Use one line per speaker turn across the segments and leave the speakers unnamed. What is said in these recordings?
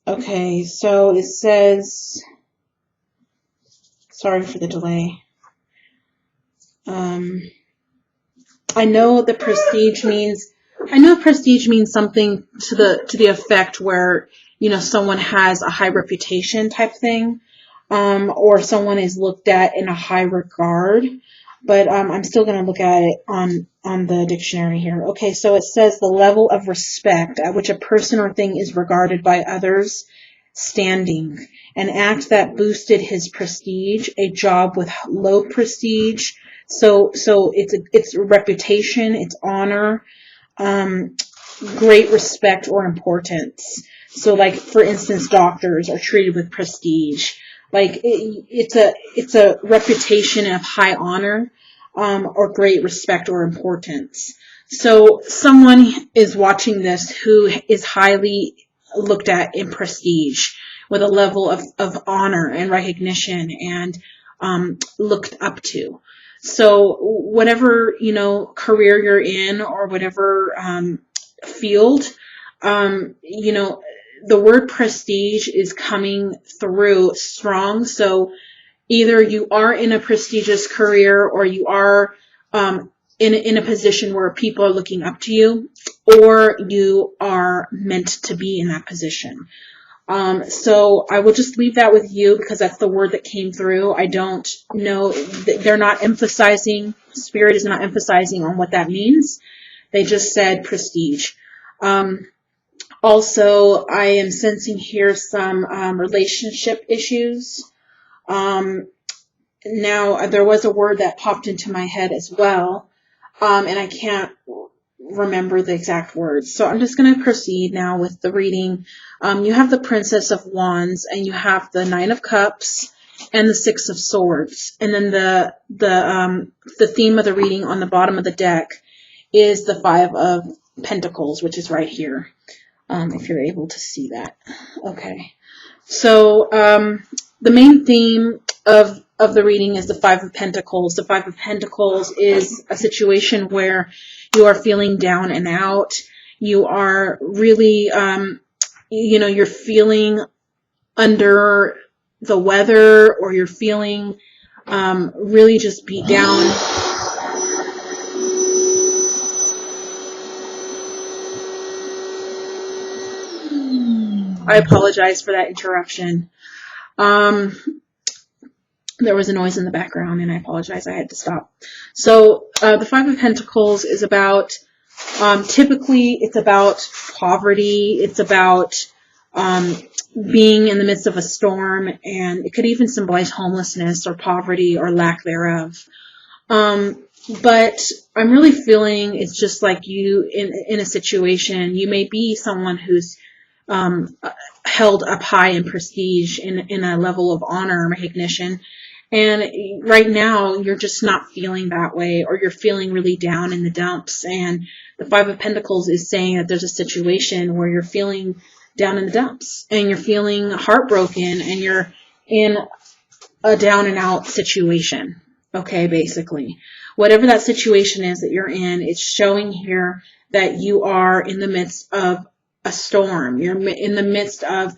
Okay, so it says, sorry for the delay. I know prestige means something to the effect where, someone has a high reputation type thing, or someone is looked at in a high regard. But I'm still going to look at it on the dictionary here. Okay, so it says the level of respect at which a person or thing is regarded by others, standing, an act that boosted his prestige, a job with low prestige. So it's reputation, it's honor, great respect or importance. So, like, for instance, doctors are treated with prestige. Like, it's a reputation of high honor, or great respect or importance. So someone is watching this who is highly looked at in prestige, with a level of honor and recognition, and looked up to. So whatever, career you're in, or whatever field, the word prestige is coming through strong. So either you are in a prestigious career, or you are in a position where people are looking up to you, or you are meant to be in that position. So I will just leave that with you, because that's the word that came through. I don't know. They're not emphasizing, Spirit is not emphasizing on what that means. They just said prestige. Also, I am sensing here some relationship issues. Now, there was a word that popped into my head as well, and I can't remember the exact words. So I'm just going to proceed now with the reading. You have the Princess of Wands, and you have the Nine of Cups, and the Six of Swords. And then the theme of the reading on the bottom of the deck is the Five of Pentacles, which is right here, if you're able to see that. Okay. So the main theme of the reading is the Five of Pentacles. The Five of Pentacles is a situation where you are feeling down and out. You are really, you're feeling under the weather, or you're feeling really just beat down. I apologize for that interruption. There was a noise in the background, and I apologize. I had to stop. So the Five of Pentacles is about, typically it's about poverty. It's about being in the midst of a storm, and it could even symbolize homelessness or poverty or lack thereof. But I'm really feeling it's just like you in a situation. You may be someone who's held up high in prestige, in a level of honor and recognition. And right now, you're just not feeling that way, or you're feeling really down in the dumps. And the Five of Pentacles is saying that there's a situation where you're feeling down in the dumps, and you're feeling heartbroken, and you're in a down and out situation. Okay, basically. Whatever that situation is that you're in, it's showing here that you are in the midst of a storm. You're in the midst of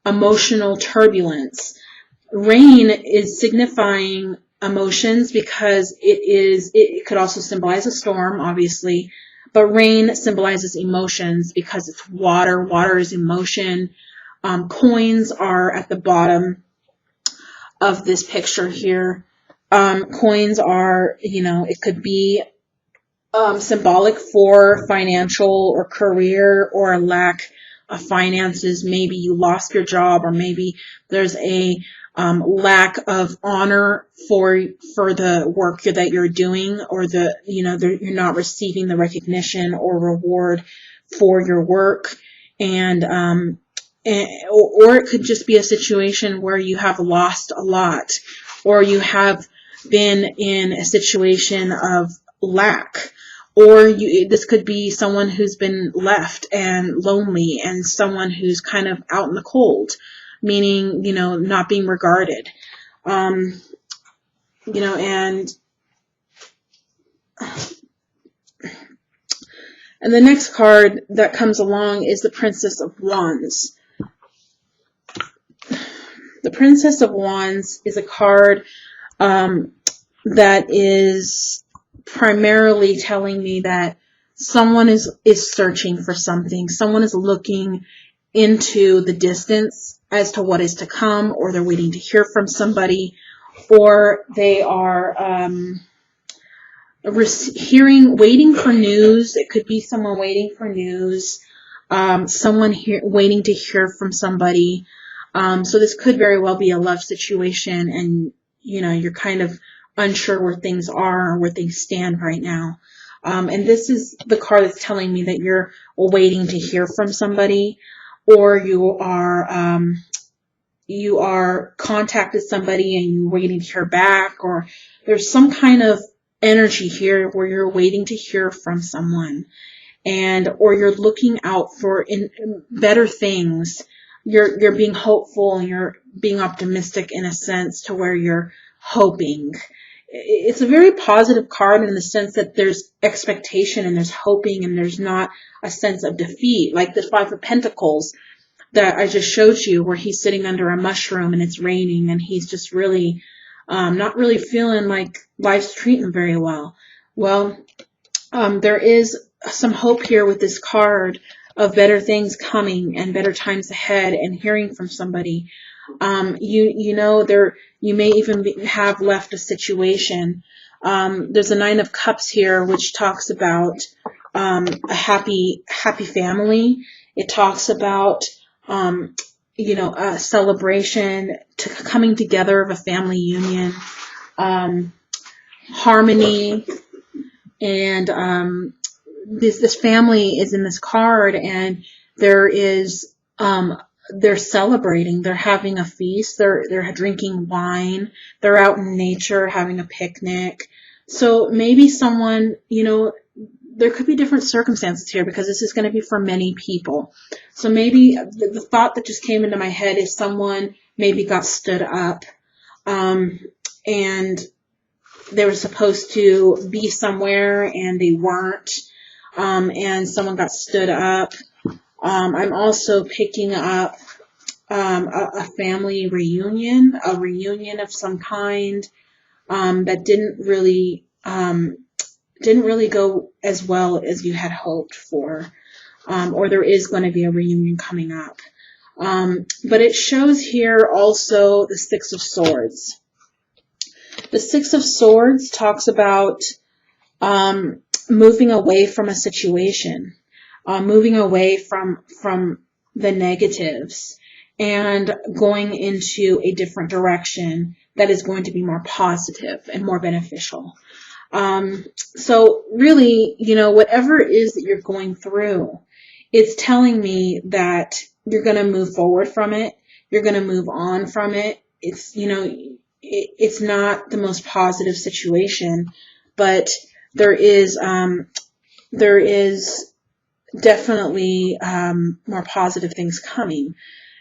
emotional turbulence. Rain is signifying emotions, because it could also symbolize a storm, obviously, but rain symbolizes emotions because it's water. Water is emotion. Coins are at the bottom of this picture here. Coins are, it could be symbolic for financial or career, or a lack of finances. Maybe you lost your job, or maybe there's a lack of honor for the work that you're doing, or you're not receiving the recognition or reward for your work, or it could just be a situation where you have lost a lot, or you have been in a situation of lack. Or this could be someone who's been left and lonely, and someone who's kind of out in the cold, meaning, not being regarded. And the next card that comes along is the Princess of Wands. The Princess of Wands is a card that is primarily telling me that someone is searching for something. Someone is looking into the distance as to what is to come, or they're waiting to hear from somebody, or they are waiting for news. It could be someone waiting for news, someone waiting to hear from somebody. So this could very well be a love situation, and you're kind of unsure where things are or where things stand right now. And this is the card that's telling me that you're waiting to hear from somebody, or you are contacted somebody and you're waiting to hear back, or there's some kind of energy here where you're waiting to hear from someone, or you're looking out for better things. You're being hopeful and you're being optimistic in a sense to where you're hoping. It's a very positive card in the sense that there's expectation and there's hoping, and there's not a sense of defeat, like the Five of Pentacles that I just showed you, where he's sitting under a mushroom and it's raining and he's just really not really feeling like life's treating him very well. Well, there is some hope here with this card of better things coming and better times ahead, and hearing from somebody. You may even have left a situation. There's a Nine of Cups here, which talks about a happy family. It talks about a celebration, coming together of a family union, harmony, and this family is in this card, and they're celebrating. They're having a feast. They're drinking wine. They're out in nature having a picnic. So maybe someone, there could be different circumstances here, because this is going to be for many people. So maybe the thought that just came into my head is someone maybe got stood up, and they were supposed to be somewhere and they weren't, and someone got stood up. I'm also picking up a family reunion, a reunion of some kind that didn't really go as well as you had hoped for, or there is going to be a reunion coming up. But it shows here also the Six of Swords. The Six of Swords talks about moving away from a situation, moving away from the negatives, and going into a different direction that is going to be more positive and more beneficial. So really, whatever it is that you're going through, it's telling me that you're going to move forward from it. You're going to move on from it. It's not the most positive situation, but there is definitely more positive things coming.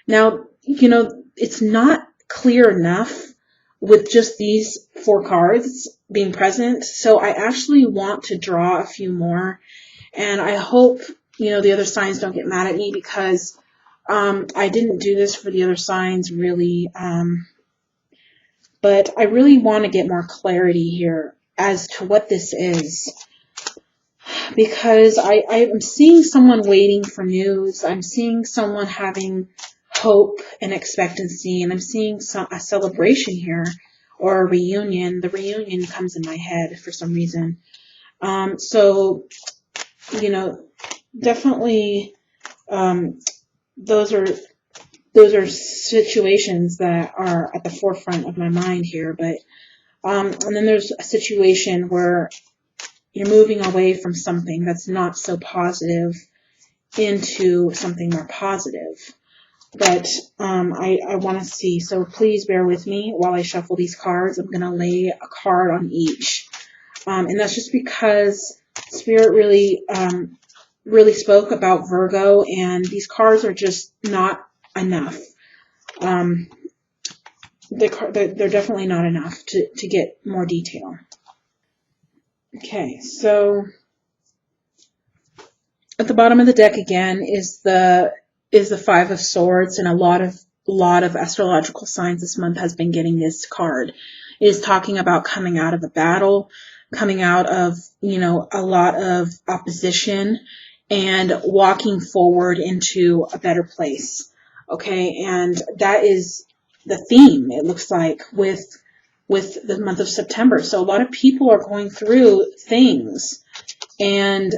Now, it's not clear enough with just these 4 cards being present, so I actually want to draw a few more, and I hope the other signs don't get mad at me, because I didn't do this for the other signs really, but I really want to get more clarity here as to what this is, because I'm seeing someone waiting for news. I'm seeing someone having hope and expectancy, and I'm seeing a celebration here, or a reunion. The reunion comes in my head for some reason. So definitely those are situations that are at the forefront of my mind here. But and then there's a situation where you're moving away from something that's not so positive into something more positive. But I want to see, so please bear with me while I shuffle these cards. I'm going to lay a card on each. And that's just because Spirit really spoke about Virgo, and these cards are just not enough. They're definitely not enough to get more detail. Okay, so at the bottom of the deck again is the Five of Swords, and a lot of lot of astrological signs this month has been getting this card. It is talking about coming out of a battle, coming out of, a lot of opposition, and walking forward into a better place. Okay, and that is the theme, it looks like, with the month of September. So a lot of people are going through things, and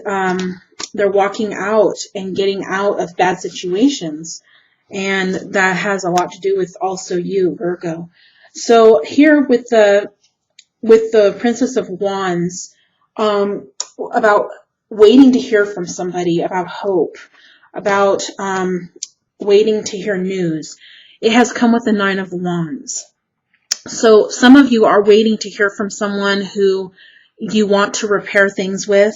they're walking out and getting out of bad situations. And that has a lot to do with also you, Virgo. So here with the Princess of Wands, about waiting to hear from somebody, about hope, about waiting to hear news. It has come with the Nine of Wands. So some of you are waiting to hear from someone who you want to repair things with.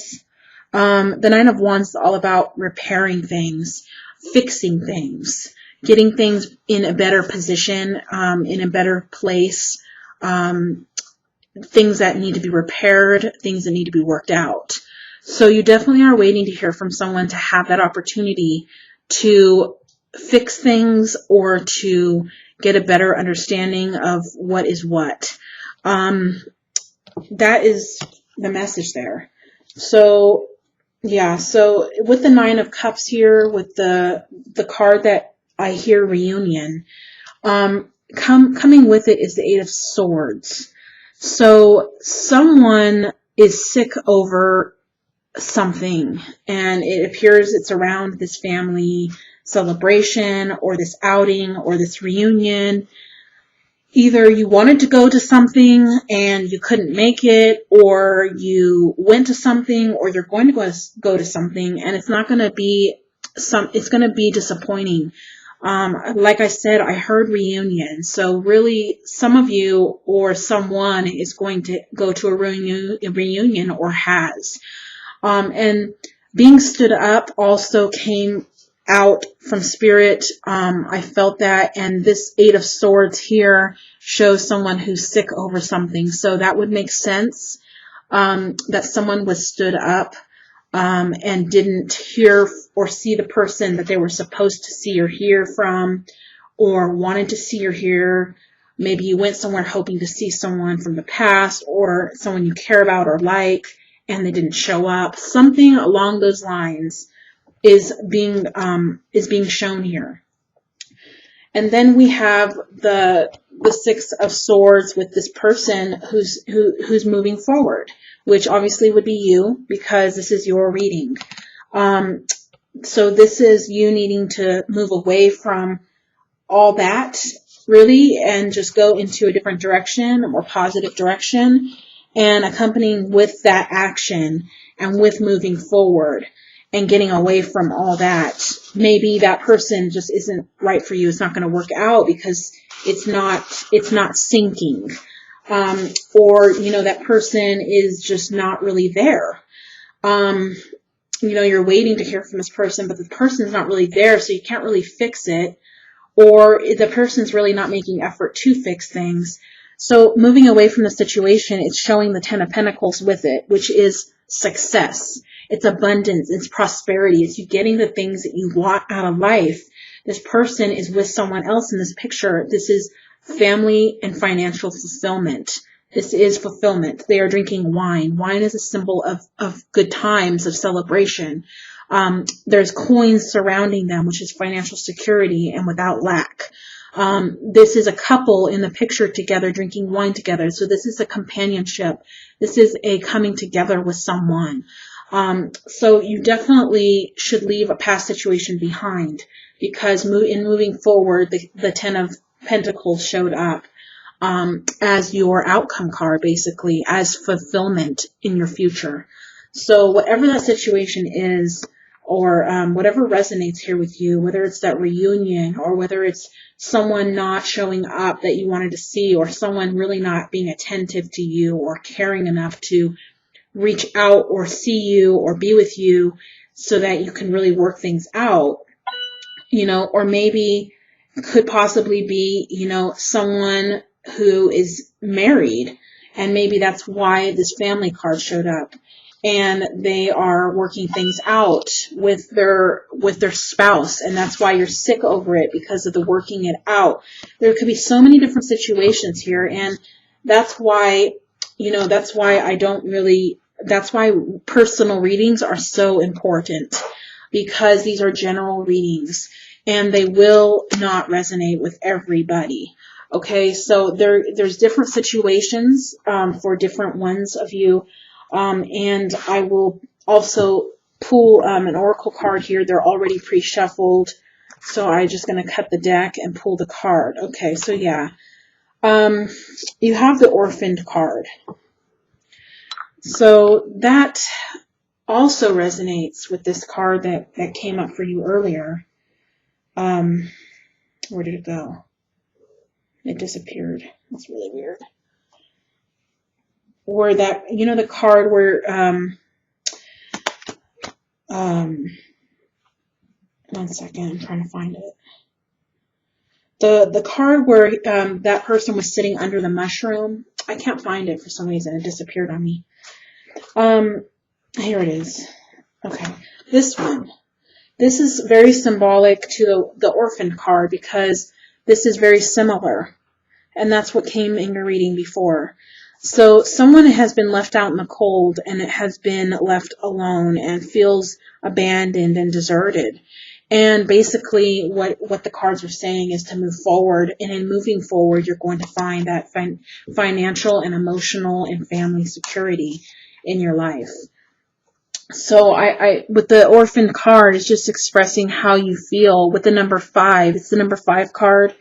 The Nine of Wands is all about repairing things, fixing things, getting things in a better position, in a better place, things that need to be repaired, things that need to be worked out. So you definitely are waiting to hear from someone to have that opportunity to fix things or to get a better understanding of what is what. That is the message there. So yeah, so with the Nine of Cups here, with the card that I hear, reunion, coming with it is the Eight of Swords. So someone is sick over something, and it appears it's around this family celebration or this outing or this reunion. Either you wanted to go to something and you couldn't make it, or you went to something, or you're going to go to something, and it's not going to be it's going to be disappointing. Like I said, I heard reunion. So really, some of you or someone is going to go to a reunion or has. And being stood up also came out from Spirit. I felt that, and this Eight of Swords here shows someone who's sick over something. So that would make sense, that someone was stood up and didn't hear or see the person that they were supposed to see or hear from, or wanted to see or hear. Maybe you went somewhere hoping to see someone from the past or someone you care about or like, and they didn't show up. Something along those lines is being shown here. And then we have the Six of Swords with this person who's moving forward, which obviously would be you, because this is your reading. So this is you needing to move away from all that, really, and just go into a different direction, a more positive direction, and accompanying with that action and with moving forward and getting away from all that. Maybe that person just isn't right for you. It's not going to work out because it's not syncing. Or, that person is just not really there. You're waiting to hear from this person, but the person's not really there, so you can't really fix it. Or the person's really not making effort to fix things. So moving away from the situation, it's showing the Ten of Pentacles with it, which is success. It's abundance. It's prosperity. It's you getting the things that you want out of life. This person is with someone else in this picture. This is family and financial fulfillment. This is fulfillment. They are drinking wine. Wine is a symbol of good times, of celebration. There's coins surrounding them, which is financial security and without lack. This is a couple in the picture together, drinking wine together. So this is a companionship. This is a coming together with someone. So you definitely should leave a past situation behind, because in moving forward, the Ten of Pentacles showed up as your outcome card, basically, as fulfillment in your future. So whatever that situation is, or whatever resonates here with you, whether it's that reunion, or whether it's someone not showing up that you wanted to see, or someone really not being attentive to you or caring enough to reach out or see you or be with you so that you can really work things out, or maybe could possibly be, someone who is married, and maybe that's why this family card showed up. and they are working things out with their spouse, and that's why you're sick over it, because of the working it out. There could be so many different situations here, and that's why, that's why that's why personal readings are so important, because these are general readings and they will not resonate with everybody. Okay, so there's different situations for different ones of you. And I will also pull an oracle card here. They're already pre-shuffled, so I'm just going to cut the deck and pull the card. Okay, so yeah. You have the orphaned card. So that also resonates with this card that came up for you earlier. Where did it go? It disappeared. That's really weird. Or that, the card where, one second, I'm trying to find it. The card where that person was sitting under the mushroom. I can't find it for some reason. It disappeared on me. Here it is. Okay, this one. This is very symbolic to the orphan card, because this is very similar. And that's what came in your reading before. So someone has been left out in the cold, and it has been left alone and feels abandoned and deserted. And basically what the cards are saying is to move forward. And in moving forward, you're going to find that financial and emotional and family security in your life. So I with the orphan card, it's just expressing how you feel. With the number 5, it's the number 5 card.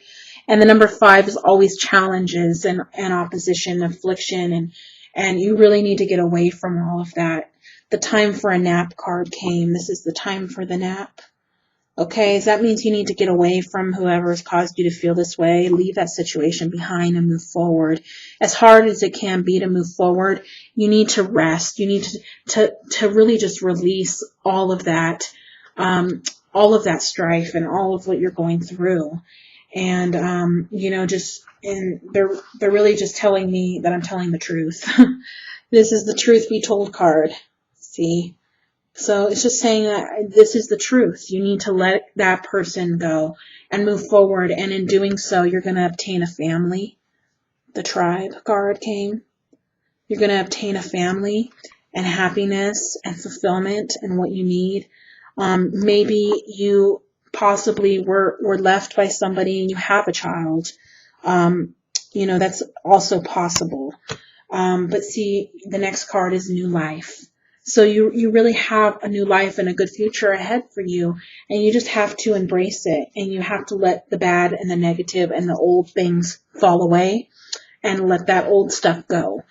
And the number 5 is always challenges and opposition, affliction, and you really need to get away from all of that. The time for a nap card came. This is the time for the nap. Okay, so that means you need to get away from whoever has caused you to feel this way. Leave that situation behind and move forward. As hard as it can be to move forward, you need to rest. You need to really just release all of that strife and all of what you're going through. And and they're really just telling me that I'm telling the truth. This is the truth be told card. See? So it's just saying that this is the truth. You need to let that person go and move forward. And in doing so, you're going to obtain a family. The tribe card came. You're going to obtain a family and happiness and fulfillment and what you need. Maybe you possibly were left by somebody and you have a child. That's also possible. But see, the next card is new life. So you really have a new life and a good future ahead for you, and you just have to embrace it, and you have to let the bad and the negative and the old things fall away and let that old stuff go.